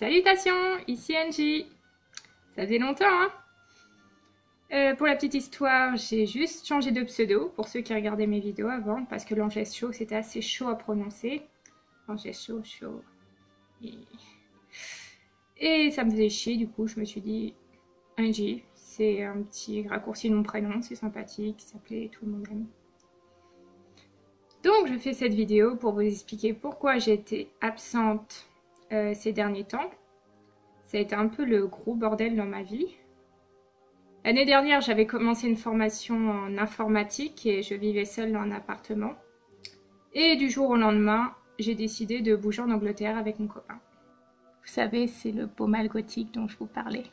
Salutations, ici Angie. Ça faisait longtemps, hein? Pour la petite histoire, j'ai juste changé de pseudo pour ceux qui regardaient mes vidéos avant, parce que l'Angers Show, c'était assez chaud à prononcer. Angers Show, chaud. Et ça me faisait chier, du coup, je me suis dit Angie, c'est un petit raccourci de mon prénom, c'est sympathique, ça plaît, tout le monde aime. Donc, je fais cette vidéo pour vous expliquer pourquoi j'ai été absente ces derniers temps. Ça a été un peu le gros bordel dans ma vie. L'année dernière, j'avais commencé une formation en informatique et je vivais seule dans un appartement. Et du jour au lendemain, j'ai décidé de bouger en Angleterre avec mon copain. Vous savez, c'est le beau mal gothique dont je vous parlais.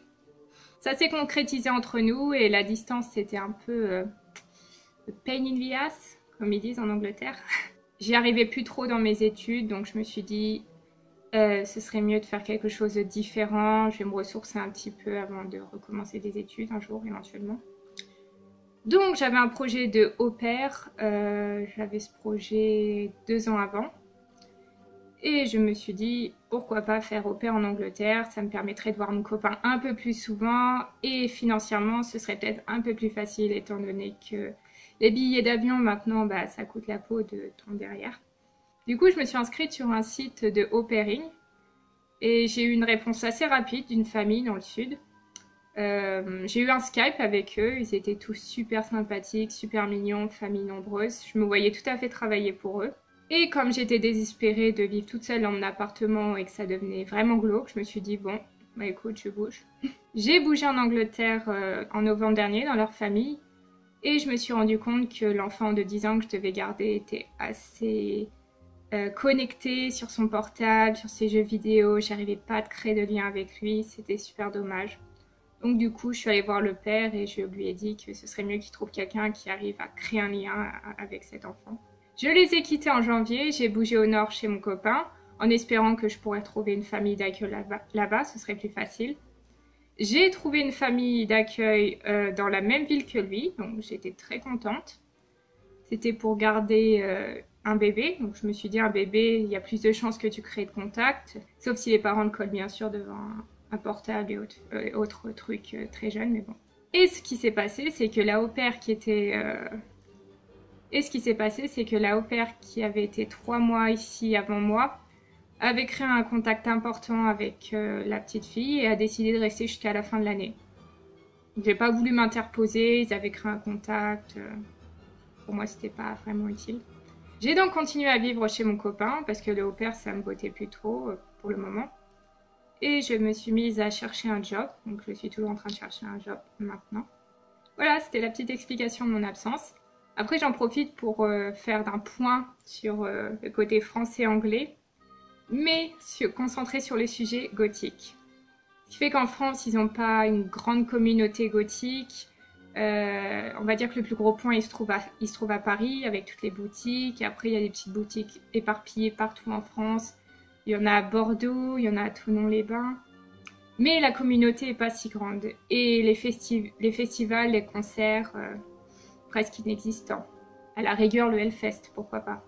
Ça s'est concrétisé entre nous et la distance, c'était un peu pain in the ass, comme ils disent en Angleterre. J'y arrivais plus trop dans mes études, donc je me suis dit ce serait mieux de faire quelque chose de différent. Je vais me ressourcer un petit peu avant de recommencer des études un jour éventuellement. Donc j'avais un projet de au pair, j'avais ce projet 2 ans avant. Et je me suis dit pourquoi pas faire au pair en Angleterre, ça me permettrait de voir mon copain un peu plus souvent et financièrement ce serait peut-être un peu plus facile étant donné que les billets d'avion maintenant ça coûte la peau de tomber derrière. Du coup, je me suis inscrite sur un site de au pairing et j'ai eu une réponse assez rapide d'une famille dans le sud. J'ai eu un Skype avec eux, ils étaient tous super sympathiques, super mignons, famille nombreuse. Je me voyais tout à fait travailler pour eux. Et comme j'étais désespérée de vivre toute seule dans mon appartement et que ça devenait vraiment glauque, je me suis dit bon, bah écoute, je bouge. J'ai bougé en Angleterre en novembre dernier dans leur famille et je me suis rendu compte que l'enfant de 10 ans que je devais garder était assez connecté sur son portable, sur ses jeux vidéo. J'arrivais pas à créer de lien avec lui, c'était super dommage. Donc du coup, je suis allée voir le père et je lui ai dit que ce serait mieux qu'il trouve quelqu'un qui arrive à créer un lien avec cet enfant. Je les ai quittés en janvier, j'ai bougé au nord chez mon copain, en espérant que je pourrais trouver une famille d'accueil là-bas, ce serait plus facile. J'ai trouvé une famille d'accueil dans la même ville que lui, donc j'étais très contente. C'était pour garder un bébé, donc je me suis dit un bébé, il y a plus de chances que tu crées de contact, sauf si les parents le collent bien sûr devant un portable et autres trucs très jeunes, mais bon. Et ce qui s'est passé, c'est que la au-pair qui avait été 3 mois ici avant moi avait créé un contact important avec la petite fille et a décidé de rester jusqu'à la fin de l'année. J'ai pas voulu m'interposer, ils avaient créé un contact, pour moi c'était pas vraiment utile. J'ai donc continué à vivre chez mon copain parce que le au-pair ça me bottait plus trop pour le moment. Et je me suis mise à chercher un job, donc je suis toujours en train de chercher un job maintenant. Voilà, c'était la petite explication de mon absence. Après j'en profite pour faire un point sur le côté français-anglais, mais concentré sur les sujets gothiques. Ce qui fait qu'en France ils n'ont pas une grande communauté gothique. On va dire que le plus gros point il se trouve à Paris avec toutes les boutiques. Après il y a des petites boutiques éparpillées partout en France. Il y en a à Bordeaux, il y en a à Thonon-les-Bains. Mais la communauté n'est pas si grande. Et les festivals, les concerts, presque inexistants. À la rigueur le Hellfest, pourquoi pas.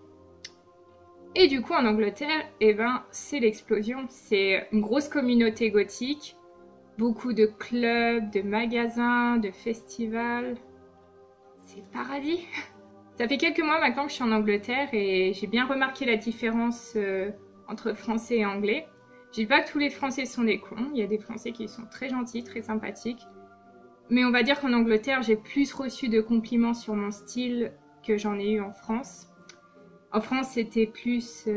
Et du coup en Angleterre, c'est l'explosion. C'est une grosse communauté gothique. Beaucoup de clubs, de magasins, de festivals. C'est le paradis. Ça fait quelques mois maintenant que je suis en Angleterre et j'ai bien remarqué la différence entre français et anglais. Je dis pas que tous les Français sont des cons. Il y a des Français qui sont très gentils, très sympathiques. Mais on va dire qu'en Angleterre, j'ai plus reçu de compliments sur mon style que j'en ai eu en France. En France, c'était plus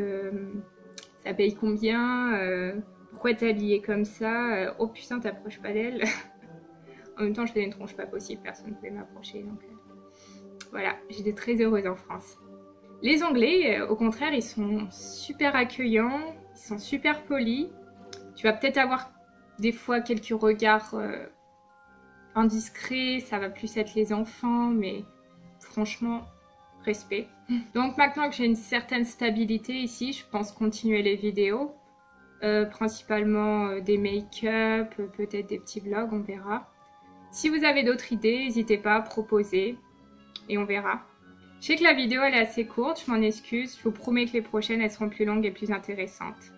ça paye combien, pourquoi t'es habillée comme ça, oh putain t'approches pas d'elle. En même temps je faisais une tronche pas possible, personne ne pouvait m'approcher, donc voilà, j'étais très heureuse en France. Les Anglais, au contraire, ils sont super accueillants, ils sont super polis. Tu vas peut-être avoir des fois quelques regards indiscrets, ça va plus être les enfants, mais franchement, respect. Donc maintenant que j'ai une certaine stabilité ici, je pense continuer les vidéos. Principalement des make-up, peut-être des petits vlogs, on verra. Si vous avez d'autres idées, n'hésitez pas à proposer et on verra. Je sais que la vidéo elle est assez courte, je m'en excuse. Je vous promets que les prochaines elles seront plus longues et plus intéressantes.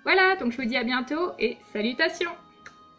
Voilà, donc je vous dis à bientôt et salutations!